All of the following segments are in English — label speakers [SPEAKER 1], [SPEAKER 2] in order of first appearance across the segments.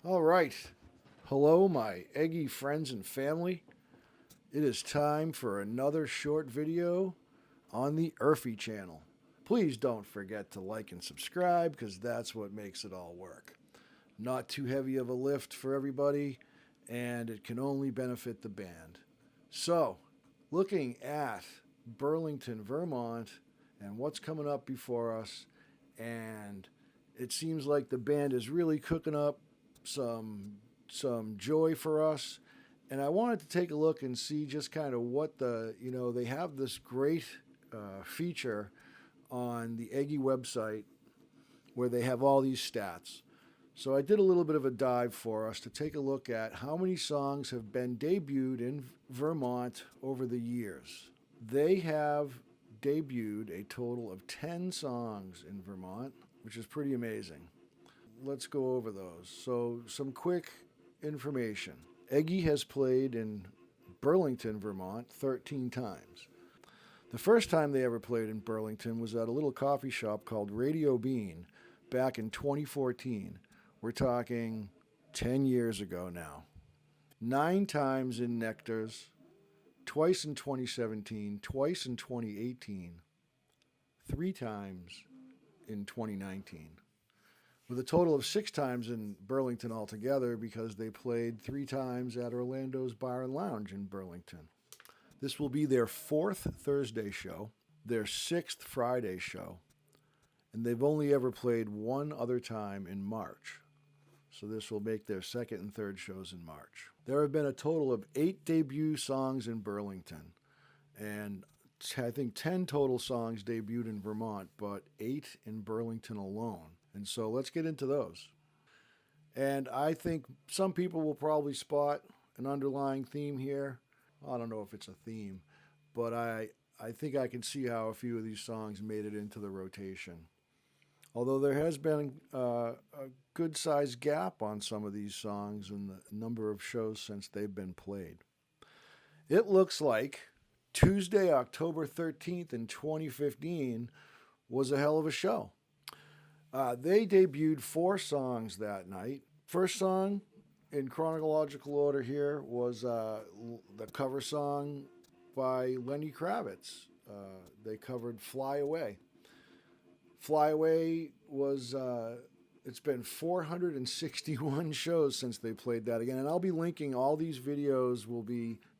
[SPEAKER 1] All right. Hello, my Eggy friends and family. It is time for another short video on the Urfy channel. Please don't forget to like and subscribe because that's what makes it all work. Not too heavy of a lift for everybody, and it can only benefit the band. So, looking at Burlington, Vermont, and what's coming up before us, and it seems like the band is really cooking up some joy for us. And I wanted to take a look and see just kind of what they have this great feature on the Eggy website where they have all these stats. So I did a little bit of a dive for us to take a look at how many songs have been debuted in Vermont over the years. They have debuted a total of 10 songs in Vermont, which is pretty amazing. Let's go over those. So, some quick information. Eggy has played in Burlington, Vermont 13 times. The first time they ever played in Burlington was at a little coffee shop called Radio Bean back in 2014. We're talking 10 years ago now. 9 times in Nectar's, twice in 2017, twice in 2018, 3 times in 2019. With a total of 6 times in Burlington altogether because they played 3 times at Orlando's Bar and Lounge in Burlington. This will be their 4th Thursday show, their 6th Friday show, and they've only ever played one other time in March. So this will make their 2nd and 3rd shows in March. There have been a total of 8 debut songs in Burlington, and I think 10 total songs debuted in Vermont, but 8 in Burlington alone. And so let's get into those. And I think some people will probably spot an underlying theme here. I don't know if it's a theme, but I think I can see how a few of these songs made it into the rotation. Although there has been a good sized gap on some of these songs in the number of shows since they've been played. It looks like Tuesday, October 13th in 2015 was a hell of a show. They debuted 4 songs that night. First song in chronological order here was the cover song by Lenny Kravitz. They covered Fly Away. Fly Away was, it's been 461 shows since they played that again. And I'll be linking all these videos,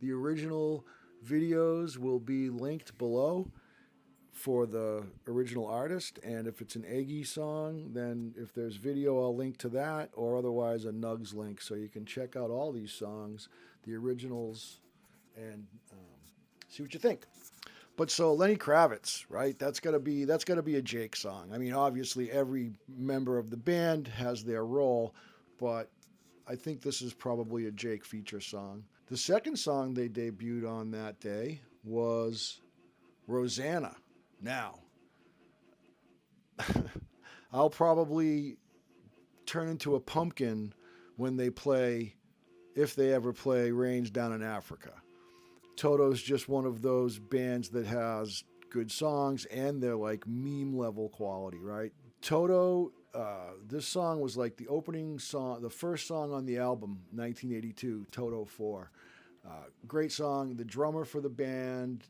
[SPEAKER 1] the original videos will be linked below for the original artist, and if it's an Eggy song, then if there's video, I'll link to that, or otherwise a Nugs link, so you can check out all these songs, the originals, and see what you think. But so Lenny Kravitz, right? That's gotta be a Jake song. I mean, obviously every member of the band has their role, but I think this is probably a Jake feature song. The second song they debuted on that day was Rosanna. Now, I'll probably turn into a pumpkin when they play, if they ever play, Range Down in Africa. Toto's just one of those bands that has good songs and they're like meme level quality, right? Toto, this song was like the opening song, the first song on the album, 1982, Toto 4. Great song. The drummer for the band,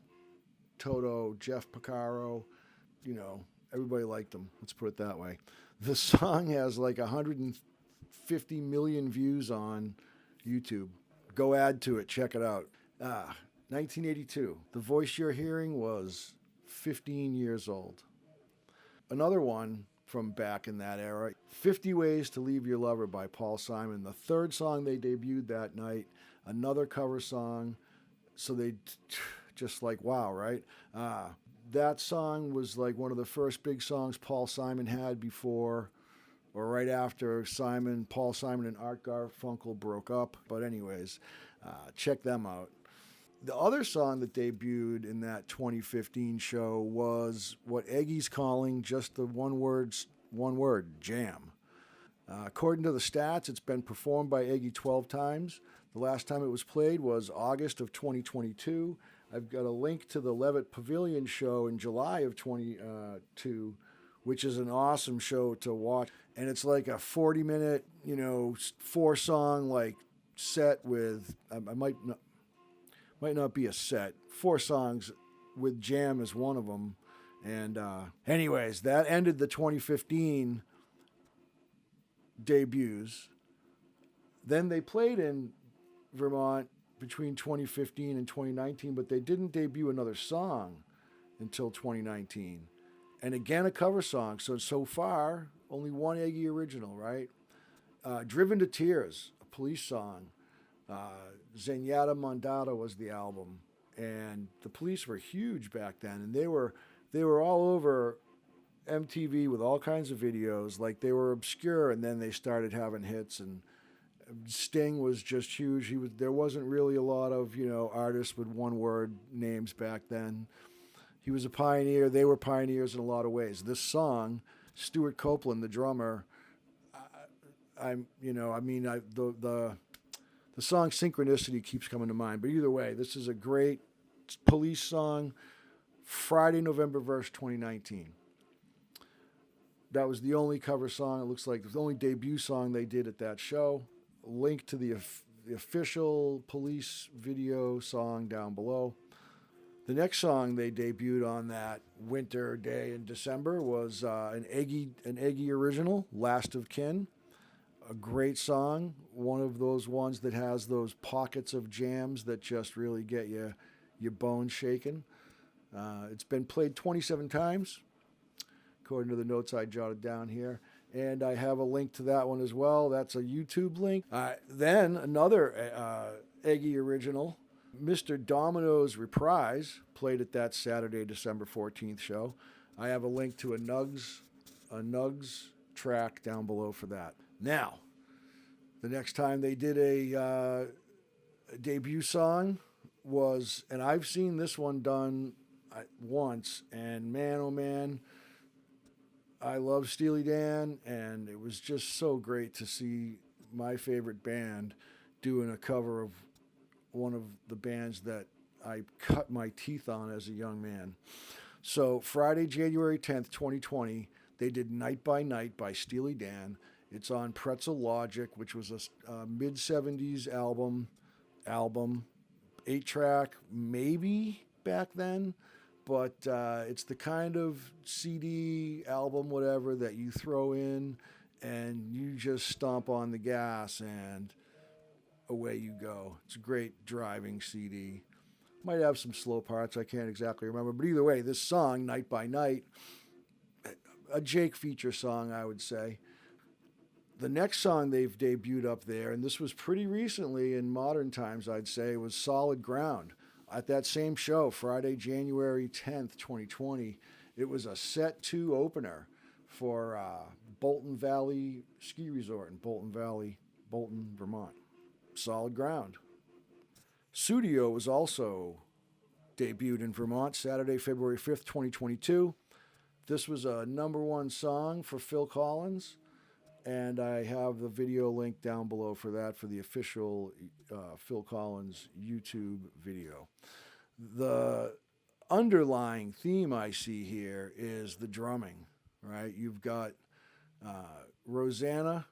[SPEAKER 1] Toto, Jeff Porcaro, everybody liked them. Let's put it that way. The song has like 150 million views on YouTube. Go add to it. Check it out. 1982. The voice you're hearing was 15 years old. Another one from back in that era, 50 Ways to Leave Your Lover by Paul Simon. The third song they debuted that night, another cover song. So they just like, wow, right? That song was like one of the first big songs Paul Simon had before or right after Paul Simon and Art Garfunkel broke up. But anyways, check them out. The other song that debuted in that 2015 show was what Eggy's calling just the one word, jam. According to the stats, it's been performed by Eggy 12 times. The last time it was played was August of 2022. I've got a link to the Levitt Pavilion show in July of 22 which is an awesome show to watch. And it's like a 40-minute, 4-song like set with, I might not be a set, 4 songs with Jam as one of them. And anyways, that ended the 2015 debuts. Then they played in Vermont between 2015 and 2019, but they didn't debut another song until 2019. And again, a cover song. So far, only one Eggy original, right? Driven to Tears, a Police song. Zenyatta Mondata was the album. And the Police were huge back then. And they were all over MTV with all kinds of videos. Like, they were obscure, and then they started having hits. And Sting was just huge. There wasn't really a lot of, artists with one-word names back then. He was a pioneer. They were pioneers in a lot of ways. This song, Stuart Copeland, the drummer, the song Synchronicity keeps coming to mind. But either way, this is a great Police song, Friday, November 1st, 2019. That was the only cover song. It looks like the only debut song they did at that show. Link to the official Police video song down below. The next song they debuted on that winter day in December was an Eggy original, Last of Kin. A great song, one of those ones that has those pockets of jams that just really get your bones shaking. It's been played 27 times, according to the notes I jotted down here. And I have a link to that one as well. That's a YouTube link. Then another Eggy original, Mr. Domino's Reprise, played at that Saturday, December 14th show. I have a link to a Nugs track down below for that. Now, the next time they did a debut song was, and I've seen this one done once, and man, oh man, I love Steely Dan, and it was just so great to see my favorite band doing a cover of one of the bands that I cut my teeth on as a young man. So Friday, January 10th, 2020, they did Night by Night by Steely Dan. It's on Pretzel Logic, which was a mid-70s album, 8-track, maybe back then. But it's the kind of CD, album, whatever, that you throw in and you just stomp on the gas and away you go. It's a great driving CD. Might have some slow parts, I can't exactly remember. But either way, this song, Night by Night, a Jake feature song, I would say. The next song they've debuted up there, and this was pretty recently in modern times, I'd say, was Solid Ground. At that same show, Friday, January 10th, 2020, it was a set 2 opener for Bolton Valley Ski Resort in Bolton, Vermont. Solid Ground. Sussudio was also debuted in Vermont Saturday, February 5th, 2022. This was a #1 song for Phil Collins, and I have the video link down below for that, for the official Phil Collins YouTube video. The underlying theme I see here is the drumming, right? You've got Rosanna,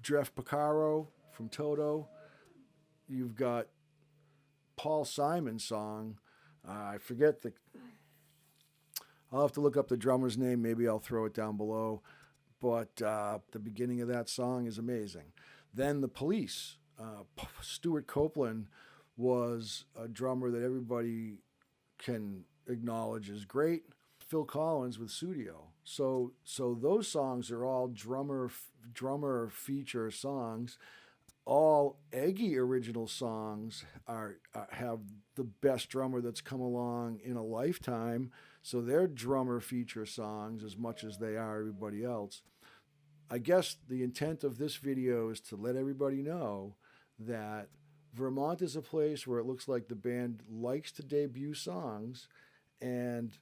[SPEAKER 1] Jeff Porcaro from Toto. You've got Paul Simon's song. I forget I'll have to look up the drummer's name. Maybe I'll throw it down below. But the beginning of that song is amazing. Then the Police. Stuart Copeland was a drummer that everybody can acknowledge is great. Phil Collins with Sussudio. So those songs are all drummer feature songs. All Eggy original songs have the best drummer that's come along in a lifetime. So they're drummer feature songs as much as they are everybody else. I guess the intent of this video is to let everybody know that Vermont is a place where it looks like the band likes to debut songs, and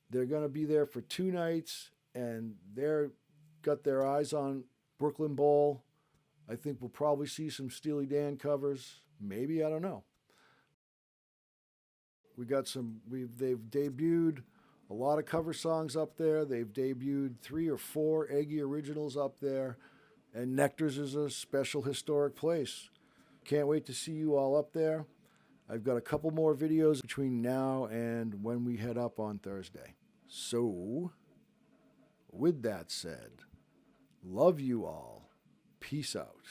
[SPEAKER 1] they're going to be there for 2 nights, and they're got their eyes on Brooklyn Bowl. I think we'll probably see some Steely Dan covers. Maybe, I don't know. They've debuted A lot of cover songs up there. They've debuted 3 or 4 Eggy originals up there. And Nectar's is a special historic place. Can't wait to see you all up there. I've got a couple more videos between now and when we head up on Thursday. So, with that said, love you all. Peace out.